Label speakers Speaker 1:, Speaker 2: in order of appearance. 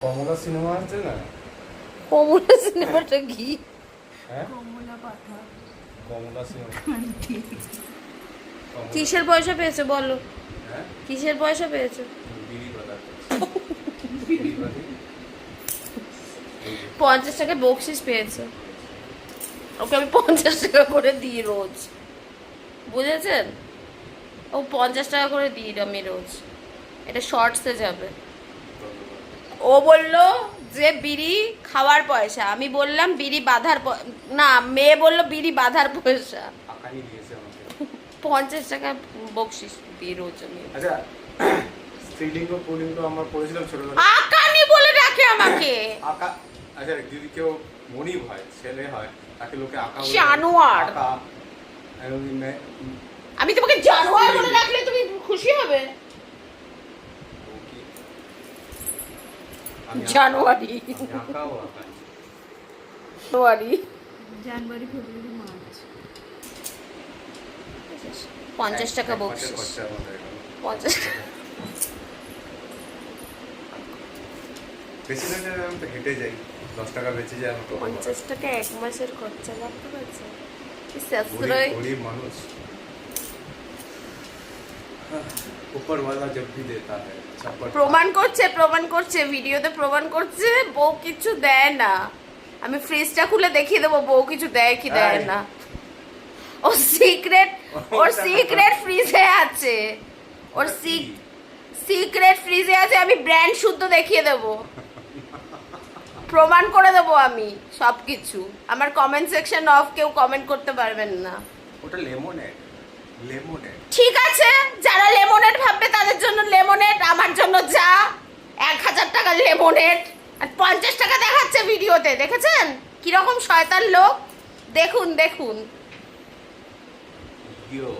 Speaker 1: কমলা cinema আছে না?
Speaker 2: কমলা সিনেমাটা কি?
Speaker 1: হ্যাঁ,
Speaker 3: কমলা পাঠা
Speaker 1: কমলা সিনেমা। কমলা-
Speaker 2: কিসের পয়সা পেয়েছো বলো?
Speaker 1: হ্যাঁ,
Speaker 2: কিসের পয়সা পেয়েছো?
Speaker 1: বিড়ি বাঁধা। বিড়ি বাঁধি।
Speaker 2: 50 টাকা বকশিস পেয়েছে। ওকে আমি 50 টাকা করে দিই রোজ, বুঝেছেন? ও 50 টাকা করে দিই আমি রোজ। এটা শর্টসে যাবে। ও বললো যে বিড়ি খাওয়ার পয়সা, আমি বললাম বিড়ি বাঁধার না, মেয়ে বললো বিড়ি বাঁধার পয়সা।
Speaker 1: আকানি দিয়েছে আমাকে।
Speaker 2: 50 টাকা বকশিস দিই রোজ আমি।
Speaker 1: আচ্ছা, স্ত্রীলিঙ্গ পুলিঙ্গ আমরা পড়েছিলাম ছোটবেলায়।
Speaker 2: আকানি বলে ডাকে আমাকে।
Speaker 1: আকা, আচ্ছা যদি কেউ মনিব হয়, ছেলে হয়, তাকে লোকে আকা বলে।
Speaker 2: জানোয়ার।
Speaker 1: আকা, এরকম
Speaker 2: আমি তোমাকে জানোয়ার বলে ডাকলে তুমি খুশি হবে?
Speaker 1: ও কি? আমি আকা-
Speaker 2: জানুয়ারি।
Speaker 1: আমি আকাও আকানি।
Speaker 2: জানুয়ারি।
Speaker 3: জানুয়ারি ফেব্রুয়ারি মার্চ
Speaker 2: 50 টাকা
Speaker 1: এক মাসের
Speaker 2: বকশিস।
Speaker 1: খরচা আমাদের এখানে।
Speaker 2: 50 টাকা।
Speaker 1: প্রেসিডেন্টের আমি তো হেঁটে যাই, 10 টাকা বেঁচে যায় আমার।
Speaker 2: 50 টাকা এক মাসের খরচা ভাবতে পারছো? কি সাশ্রয়।
Speaker 1: गरीब मानुष ऊपर वाला जब भी देता है छप्पर
Speaker 2: প্রমাণ করছে ভিডিওতে প্রমাণ করছে বউ কিছু দেয় না। আমি ফ্রিজটা খুলে দেখিয়ে দেবো বউ কিছু দেয় কি দেয় না। ওর সিক্রেট ফ্রিজে আছে। ওর সিক্রেট ফ্রিজে আছে, আমি ব্র্যান্ড শুদ্ধ দেখিয়ে দেবো, প্রমাণ করে দেবো আমি সবকিছু। আমার কমেন্ট সেকশন অফ, কেউ কমেন্ট করতে পারবেন না।
Speaker 1: ওটা লেমনেড, লেমনেড।
Speaker 2: ঠিক আছে, যারা লেমনেড ভাববে তাদের জন্য লেমনেড, আমার জন্য যা 1000 টাকা লেমনেড আর 50 টাকা দেখাচ্ছে ভিডিওতে। দেখেছেন কিরকম শয়তান লোক? দেখুন দেখুন।
Speaker 1: ইয়ো